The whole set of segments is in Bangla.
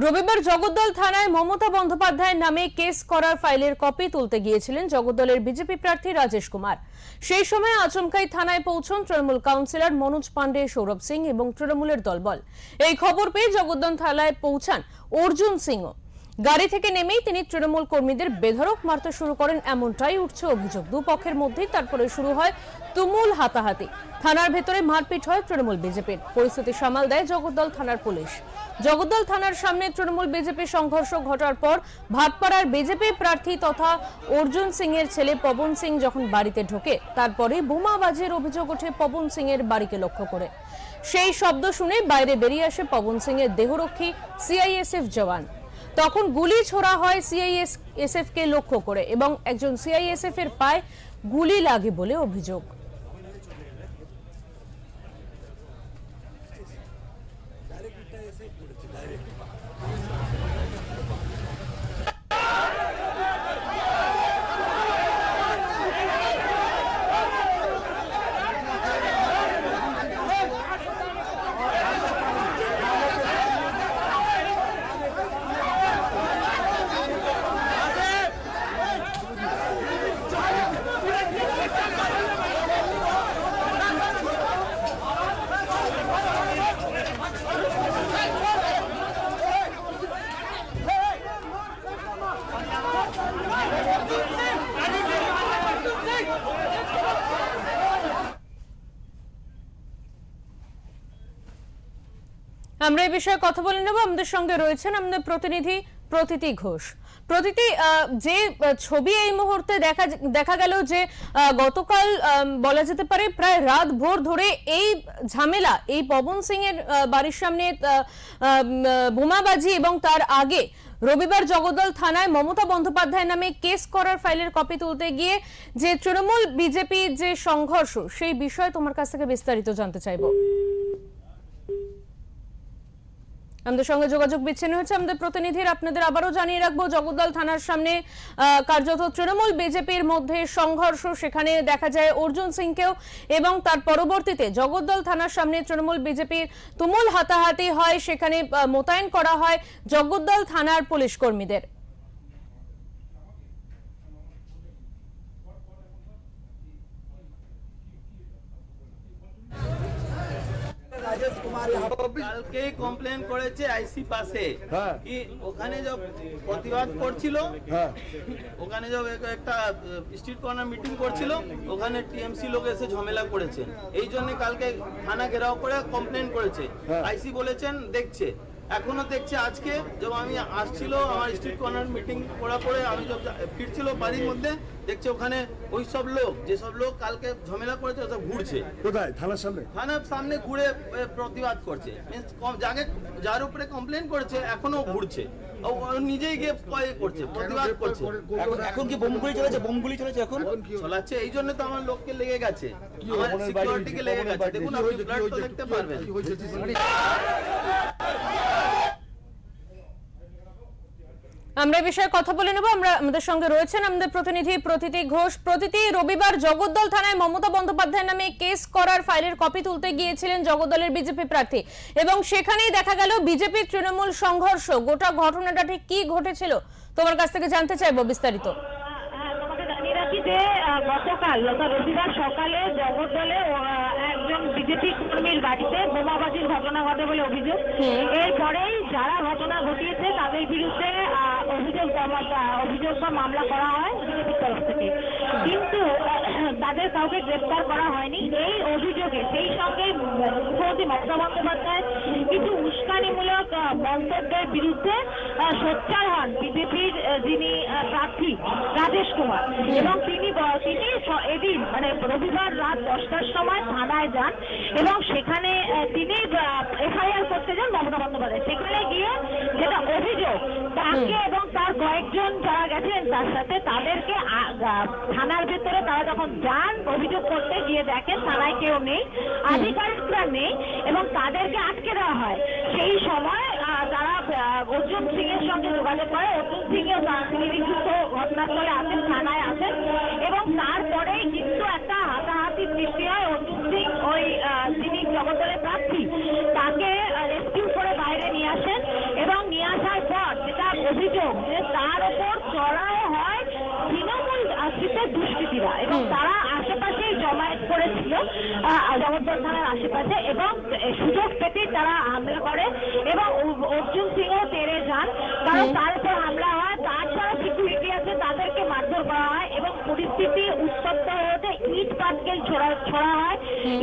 রবিবার জগদ্দল থানায় মমতা বন্দ্যোপাধ্যায়ের নামে কেস করার ফাইলের কপি তুলতে গিয়েছিলেন জগদ্দলের বিজেপি প্রার্থী রাজেশ কুমার। সেই সময় আচমকাই থানায় পৌঁছন তৃণমূল কাউন্সিলর মনোজ পান্ডে, সৌরভ সিং এবং তৃণমূলের দলবল। এই খবর পেয়ে জগদ্দল থানায় পৌঁছান অর্জুন সিংও। গাড়ি থেকে নেমেই তিনি তৃণমূল কর্মীদের বেধড়ক মারতে শুরু করেন, এমনটাই উঠছে অভিযোগ। দুপক্ষের মধ্যেই তারপরে শুরু হয় তুমুল হাতাহাতি। থানার ভেতরে মারপিট হয় তৃণমূল বিজেপির। পরিস্থিতি সামাল দেয় জগদ্দল থানার পুলিশ। জগদ্দল থানার সামনে তৃণমূল বিজেপি সংঘর্ষ ঘটার পর ভাটপাড়ার বিজেপি প্রার্থী তথা অর্জুন সিং এর ছেলে পবন সিং যখন বাড়িতে ঢোকে, তারপরে বোমাবাজির অভিযোগ ওঠে পবন সিং এর বাড়িকে লক্ষ্য করে। সেই শব্দ শুনে বাইরে বেরিয়ে আসে পবন সিং এর দেহরক্ষী সিআইএসএফ জওয়ান। তখন গুলি ছোড়া হয় সিআইএসএফ কে লক্ষ্য করে এবং একজন সিআইএসএফ এর পায়ে গুলি লাগে বলে অভিযোগ। আমরা এই বিষয়ে কথা বলে নেব। আমাদের সঙ্গে রয়েছেন আমাদের প্রতিনিধি প্রতীতি ঘোষ। প্রতীতি, যে ছবি এই মুহূর্তে দেখা গেল যে গতকাল বলা যেতে পারে প্রায় রাত ভোর ধরে এই ঝামেলা, এই পবন সিং এর বাড়ির সামনে বোমাবাজি এবং তার আগে রবিবার জগদ্দল থানায় মমতা বন্দ্যোপাধ্যায়ের নামে কেস করার ফাইলের কপি তুলতে গিয়ে যে তৃণমূল বিজেপির যে সংঘর্ষ, সেই বিষয়ে তোমার কাছ থেকে বিস্তারিত জানতে চাইবো। আমাদের সঙ্গে যোগাযোগ বিচ্ছিন্ন হয়েছে আমাদের প্রতিনিধির। আপনাদের আবারও জানিয়ে রাখবো, জগদ্দল থানার সামনে কার্যত তৃণমূল বিজেপির মধ্যে সংঘর্ষ। সেখানে দেখা যায় অর্জুন সিংকেও, এবং তার পরবর্তীতে জগদ্দল থানার সামনে তৃণমূল বিজেপির তুমুল হাতাহাতি হয়। সেখানে মোতায়েন করা হয় জগদ্দল থানার পুলিশ কর্মীদের। কালকে কমপ্লেন করেছে আইসি পাশে কি ওখানে যে প্রতিবাদ করছিল, ওখানে যে একটা স্ট্রিট কর্নার মিটিং করছিল, ওখানে টিএমসি লোক এসে ঝামেলা করেছে। এই জন্য কালকে থানা ঘেরাও করে কমপ্লেন করেছে। আইসি বলেছেন দেখছে, এখনো দেখছে। আজকে যখন আমি আসছিল আমার স্ট্রিট কর্নার মিটিং করার পরে আমি যখন ফিরছিল বাড়ির মধ্যে, দেখছে ওখানে ওই সব লোক, যেসব লোক কালকে ঝামেলা করেছে ওসব ঘুরছে। কোথায়? থানার সামনে? থানার সামনে ঘুরে প্রতিবাদ করছে। যার উপরে কমপ্লেন করেছে এখনো ঘুরছে, নিজেই গিয়ে করছে, প্রতিবাদ করছে। এখন কি বোমগুলি চলেছে? বোমগুলি চলেছে এখন চলাচ্ছে। এই জন্য তো আমার লোককে লেগে গেছে, আমার সিকিউরিটিকে লেগে গেছে। দেখুন, আপনি ব্লাড তো দেখতে পারবেন। আমরা এই বিষয়ে কথা বলে নেব। আমাদের সঙ্গে রয়েছেন আমাদের প্রতিনিধি প্রতীতি ঘোষ। প্রতীতি, রবিবার জগদ্দল থানায় মমতা বন্দ্যোপাধ্যায়ের নামে কেস করার ফাইলের কপি তুলতে গিয়েছিলেন জগদ্দলের বিজেপি প্রার্থী, এবং সেখানেই দেখা গেল বিজেপি তৃণমূল সংঘর্ষ। গোটা ঘটনাটা ঠিক কি ঘটেছিল তোমার কাছ থেকে জানতে চাইবো বিস্তারিত। যে গতকাল রবিবার সকালে জগদ্দলে একজন বিজেপি কর্মীর বাড়িতে বোমাবাজির ঘটনা ঘটে বলে অভিযোগ। এরপরেই যারা ঘটনা ঘটিয়েছে তাদের বিরুদ্ধে অভিযোগ বা মামলা করা হয় বিজেপির তরফ থেকে, কিন্তু তাদের কাউকে গ্রেফতার করা হয়নি। এই অভিযোগে সেই সঙ্গে মুখ্যমন্ত্রী মমতা বন্দ্যোপাধ্যায় কিছু উস্কানিমূলক মন্তব্যের বিরুদ্ধে সোচ্চার হন বিজেপির যিনি প্রার্থী রাজেশ কুমার, এবং তিনি এদিন মানে রবিবার রাত 10টার সময় থানায় যান এবং সেখানে তিনি এফআইআর করতে যান মমতা বন্দ্যোপাধ্যায়। সেখানে গিয়ে যেটা অভিযোগ, তাকে এবং তার কয়েকজন যারা গেছেন তার সাথে, তাদেরকে থানার ভেতরে তারা যখন যান অভিযোগ করতে গিয়ে দেখেন থানায় কেউ নেই, আধিকারিকরা নেই, এবং তাদেরকে আটকে দেওয়া হয়। সেই সময় তারা অর্জুন সিং এর সঙ্গে যোগাযোগ করে। অর্জুন সিং এর যুক্ত ঘটনাস্থলে আসেন, থানায় আসেন, এবং তারপরেই কিন্তু একটা হাতাহাতি সৃষ্টি হয়। অর্জুন সিং ওই যিনি জগদ্দলের প্রার্থী তাকে রেস্কিউ করে বাইরে নিয়ে আসেন, এবং নিয়ে আসার অভিযোগ যে তার উপর চড়াও হয় তৃণমূল আশ্রিত দুষ্কৃতীরা এবং তারা আশেপাশেই জমায়েত করেছিল জগদ্দল থানার আশেপাশে এবং সুযোগ পেতেই তারা হামলা করে এবং অর্জুন সিংও তেড়ে যান, কারণ তার উপর হামলা হয়। তার যারা সিকিউরিটি আছে তাদেরকে মারধর করা হয় এবং পরিস্থিতি উত্তপ্ত হয়ে ওঠে। ইট পাটকেল ছোড়া হয়,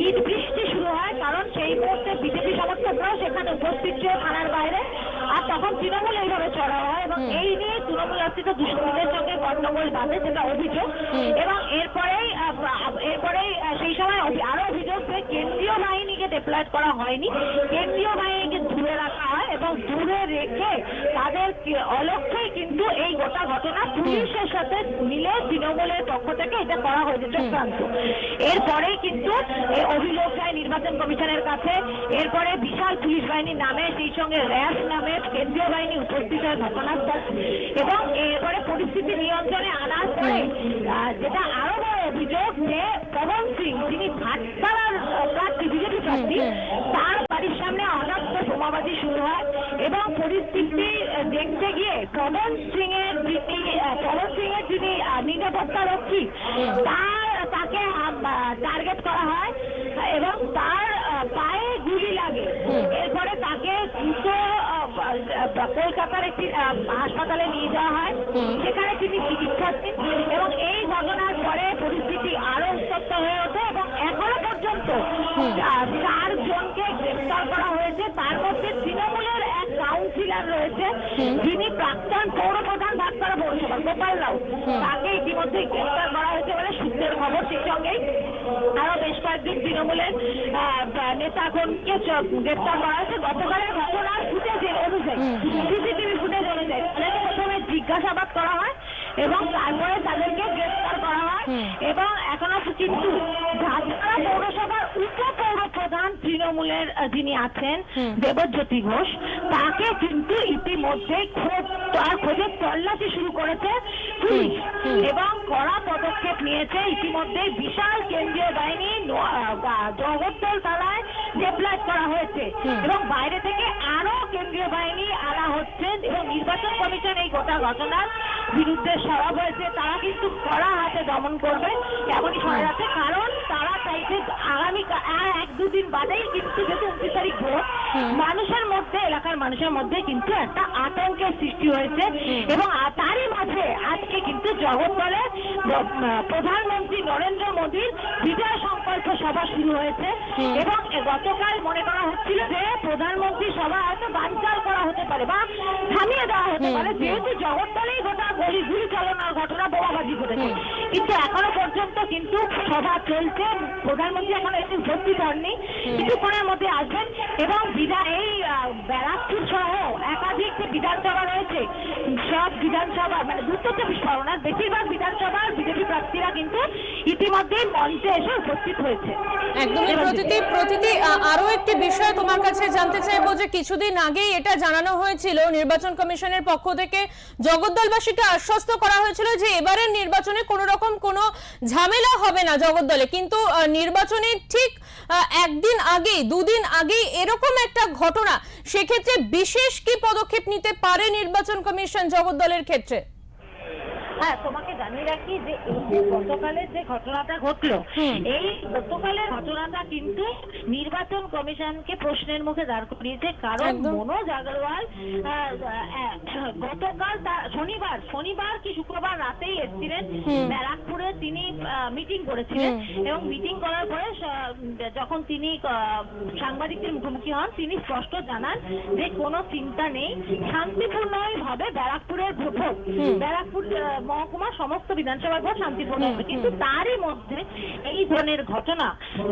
ইট বৃষ্টি শুরু হয়, কারণ সেই মুহূর্তে বিজেপি সমর্থকরাও সেখানে উপস্থিত ছিল থানার বাইরে। আর তখন তৃণমূল এইভাবে চড়া হয় এবং এই নিয়ে তৃণমূল আশ্রিত দুষ্কৃতীদের সঙ্গে গন্ডগোল বাঁধে, যেটা অভিযোগ। এবং এরপরেই সেই সময় আরো অভিযোগ যে কেন্দ্রীয় বাহিনীকে ডিপ্লয়েড করা হয়নি, কেন্দ্রীয় বাহিনীকে দূরে রাখা হয় এবং দূরে রেখে তাদের অলক্ষ্যেই কিন্তু এই গোটা ঘটনা পুলিশের সাথে মিলে তৃণমূলের পক্ষ থেকে এটা করা হয়েছে চক্রান্ত। এরপরেই কিন্তু এই অভিযোগ যায় নির্বাচন কমিশনের কাছে। এরপরে বিশাল পুলিশ বাহিনী নামে, সেই সঙ্গে র্যাব নামে কেন্দ্রীয় বাহিনী উপস্থিত হয় ঘটনাস্থল এবং এরপরে পরিস্থিতি নিয়ন্ত্রণে আনার পরে যেটা আরো বড় অভিযোগ যে পবন সিং, যিনি ভাটপাড়ার প্রার্থী, বিজেপি প্রার্থী, তার বাড়ির সামনে অনর্থ বোমাবাজি শুরু হয় এবং পরিস্থিতি দেখতে গিয়ে পবন সিং এর যিনি নিরাপত্তা রক্ষী তাকে টার্গেট করা হয় এবং তার পায়ে গুলি লাগে। এরপরে তাকে দ্রুত কলকাতার একটি হাসপাতালে নিয়ে যাওয়া হয়, সেখানে তিনি চিকিৎসাধীন এবং এই ঘটনার পরে পরিস্থিতি আরো উত্তপ্ত হয়ে ওঠে এবং এখনো পর্যন্ত 4 জনকে গ্রেফতার করা হয়েছে। তার মধ্যে তৃণমূলের এক কাউন্সিলর রয়েছে, যিনি প্রাক্তন পৌরপ্রধান ভাটপাড়া পৌরসভা, গোপাল রাও, তাকে ইতিমধ্যে গ্রেফতার করা হয়েছে বলে সূত্রের খবর। সেই সঙ্গেই আরো বেশ কয়েকজন তৃণমূলের নেতাগণকে গ্রেফতার করা হয়েছে। গতকালের ঘটনার ফুটেজ অনুযায়ী, সিসিটিভি ফুটেজ অনুযায়ী তাদেরকে প্রথমে জিজ্ঞাসাবাদ করা হয় এবং তারপরে তাদেরকে গ্রেফতার করা হয় এবং এখনো কিন্তু ভাটপাড়া পৌরসভার উপপৌরপ্রধান তৃণমূলের যিনি আছেন দেবজ্যোতি ঘোষ, তাকে কিন্তু ইতিমধ্যে খোঁজের তল্লাশি শুরু করেছে পুলিশ এবং কড়া পদক্ষেপ নিয়েছে। ইতিমধ্যে বিশাল কেন্দ্রীয় বাহিনী জগদ্দল থানায় ডিপ্লয়েড করা হয়েছে এবং বাইরে থেকে আরো কেন্দ্রীয় বাহিনী আনা হচ্ছে এবং নির্বাচন কমিশন এই গোটা ঘটনার বিরুদ্ধে সরব হয়েছে। তারা কিন্তু কড়া হাতে দমন করবে এমনই শোনা যাচ্ছে, কারণ তারা চাইছে আগামী 1-2 দিন বাদেই কিন্তু যেহেতু 29 তারিখ ভোট, মানুষের মধ্যে, এলাকার মানুষের মধ্যে কিন্তু একটা আতঙ্কের সৃষ্টি হয়েছে এবং তারই মাঝে আজকে কিন্তু জগদ্দলের প্রধানমন্ত্রী নরেন্দ্র মোদীর বিজয় সংকল্প সভা শুরু হয়েছে এবং গতকাল মনে করা হচ্ছিল যে প্রধানমন্ত্রী সভা হয়তো বানচাল করা হতে পারে বা থামিয়ে দেওয়া হতে পারে, যেহেতু জগদ্দলেই গোটা গুলি চালানোর ঘটনা, বোমাবাজি ঘটেছে। কিন্তু এখনো পর্যন্ত কিন্তু সভা চলছে, প্রধানমন্ত্রী এখনো এসে উপস্থিত হননি, কিছুক্ষণের মধ্যে আসবেন এবং এই ব্যারাকপুর সহ একাধিক যে বিধানসভা রয়েছে, সব বিধানসভা মানে উত্তর চব্বিশ পরগনার বেশিরভাগ বিধানসভার বিজেপি প্রার্থীরা কিন্তু ইতিমধ্যেই মঞ্চে এসে উপস্থিত হয়েছে। একদমই প্রতিটি আরো একটি বিষয় তোমার কাছে জানতে চাইবো যে কিছুদিন আগেই এটা জানানো হয়েছিল নির্বাচন কমিশনের পক্ষ থেকে, জগদ্দলবাসীকে আশ্বস্ত করা হয়েছিল যে এবারের নির্বাচনে কোনো রকম কোনো ঝামেলা হবে না জগদ্দলে, কিন্তু নির্বাচনের ঠিক 1 দিন আগেই 2 দিন আগেই এরকম একটা ঘটনা, সেক্ষেত্রে বিশেষ কি পদক্ষেপ নিতে পারে নির্বাচন কমিশন জগদ্দলের ক্ষেত্রে? হ্যাঁ, তোমাকে জানিয়ে রাখি যে এই যে গতকালের যে ঘটনাটা ঘটলো, এই গতকালের ঘটনাটা কিন্তু নির্বাচন কমিশনকে প্রশ্নের মুখে দাঁড় করিয়েছে, কারণ মনোজ আগরওয়াল গতকাল শনিবার কি শুক্রবার রাতেই এসেছিলেন ব্যারাকপুরে, তিনি মিটিং করেছিলেন এবং মিটিং করার পরে যখন তিনি সাংবাদিকদের মুখোমুখি হন, তিনি স্পষ্ট জানান যে কোনো চিন্তা নেই, শান্তিপূর্ণভাবে ব্যারাকপুরের ভোট, ব্যারাকপুর মহকুমার সমস্ত বিধানসভার ভোট শান্তিপূর্ণ হবে। কিন্তু তারই মধ্যে এই ধরনের ঘটনা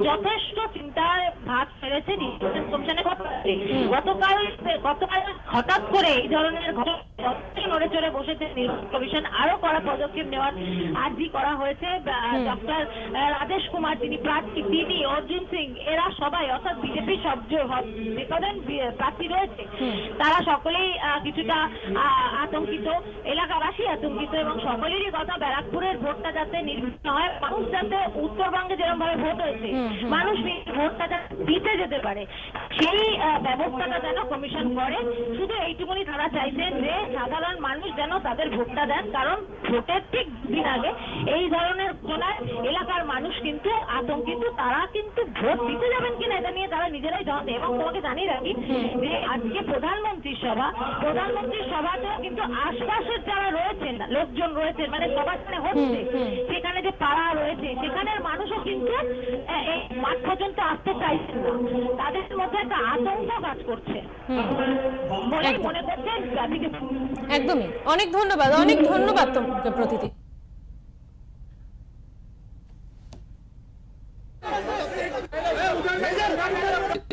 যথেষ্ট চিন্তায় ভাগ ফেলেছে নির্বাচন কমিশনের ঘটনাতে। গতকাল হঠাৎ করে এই ধরনের ঘটনা নড়ে চড়ে বসেছে নির্বাচন কমিশন, আরো কড়া পদক্ষেপ নেওয়ার আর্জি করা হয়েছে। ডক্টর রাজেশ কুমার, যিনি প্রার্থী, তিনি, অর্জুন সিং, এরা সবাই, অর্থাৎ বিজেপির সব যেকজন প্রার্থী রয়েছে তারা সকলেই কিছুটা আতঙ্কিত, এলাকাবাসী আতঙ্কিত এবং সকলেরই কথা ব্যারাকপুরের ভোটটা যাতে নির্বাচন হয়, মানুষ যাতে উত্তরবঙ্গে যেরকম ভাবে ভোট হয়েছে মানুষ ভোটটা দিতে যেতে পারে, সেই ব্যবস্থাটা যেন কমিশন করে। শুধু এইটুকুনি তারা চাইছেন যে সাধারণ মানুষ যেন তাদের ভোটটা দেন, কারণ ভোটের ঠিক দিন আগে এই ধরনের ঘটনায় এলাকার মানুষ কিন্তু আতঙ্কিত, তারা কিন্তু ভোট দিতে যাবেন কিনা এটা নিয়ে তারা নিজেরাই জানতে। এবং তোমাকে জানিয়ে রাখি যে আজকে প্রধানমন্ত্রীর সভাতেও কিন্তু আশপাশের যারা রয়েছেন লোকজন রয়েছে, মানে সভা হচ্ছে সেখানে যে পাড়া রয়েছে সেখানের মানুষও কিন্তু এই মাঠ পর্যন্ত আসতে চাইছেন না, তাদের মধ্যে একটা আতঙ্ক কাজ করছে মনে করছেন। একদমই। অনেক ধন্যবাদ তোমাকে প্রতীতি।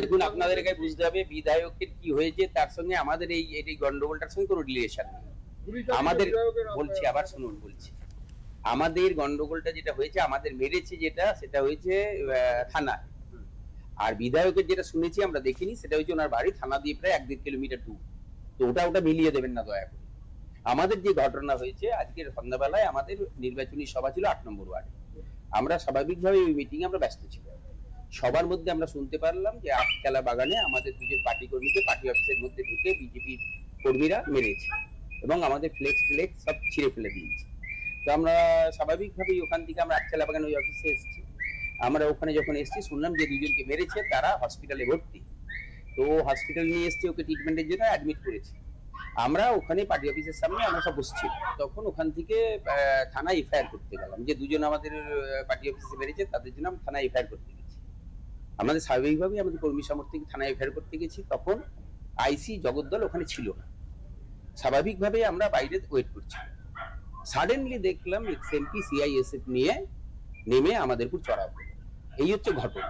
দেখুন, আপনাদেরকে বুঝতে হবে বিধায়কের কি হয়েছে তার সঙ্গে আমাদের এই গন্ডগোলটার সঙ্গে কোনো রিলেশন নেই। আমাদের বলছি, আবার শুনুন বলছি, আমাদের গন্ডগোলটা যেটা হয়েছে, আমাদের মেরেছে সেটা হয়েছে থানা। আর বিধায়কের যেটা শুনেছি আমরা দেখিনি, সেটা হচ্ছে ওনার বাড়ি থানা দিয়ে প্রায় 1-1.5 কিলোমিটার দূর। তো ওটা মিলিয়ে দেবেন না দয়া করে। আমাদের যে ঘটনা হয়েছে আজকের সন্ধ্যাবেলায়, আমাদের নির্বাচনী সভা ছিল 8 নম্বর ওয়ার্ডে। আমরা স্বাভাবিকভাবে ওই মিটিং আমরা ব্যস্ত ছিলাম। সবার মধ্যে আমরা শুনতে পারলাম যে আটচালা বাগানে আমাদের দুজন পার্টি কর্মীকে পার্টি অফিসের মধ্যে ঢুকে বিজেপি কর্মীরা মেরেছে এবং আমাদের ফ্লেক্স সব ছিঁড়ে ফেলে দিয়েছে। তো আমরা স্বাভাবিকভাবেই ওখান থেকে আমরা আটচালা বাগান ওই অফিসে এসেছি। আমরা ওখানে যখন এসেছি শুনলাম যে দুজনকে মেরেছে, তারা হসপিটালে ভর্তি। তো হসপিটাল নিয়ে এসছে, ওকে ট্রিটমেন্টের জন্য অ্যাডমিট করেছে। আমরা ওখানে পার্টি অফিসের সামনে আমরা সব বসছি, তখন ওখান থেকে থানায় এফআইআর করতে গেলাম যে দুজন আমাদের পার্টি অফিসে মেরেছে, তাদের জন্য আমরা থানায় এফআইআর করতে গেছি। আমাদের স্বাভাবিকভাবেই আমাদের কর্মী সমর্থক থানায় এফআইআর করতে গেছি, তখন আইসি জগদ্দল ওখানে ছিল না। স্বাভাবিকভাবে আমরা বাইরে ওয়েট করছি। সাডেনলি দেখলাম এক্সএমপি সিআইএসএফ নিয়ে নেমে আমাদের উপর চড়াও। এই হচ্ছে ঘটনা।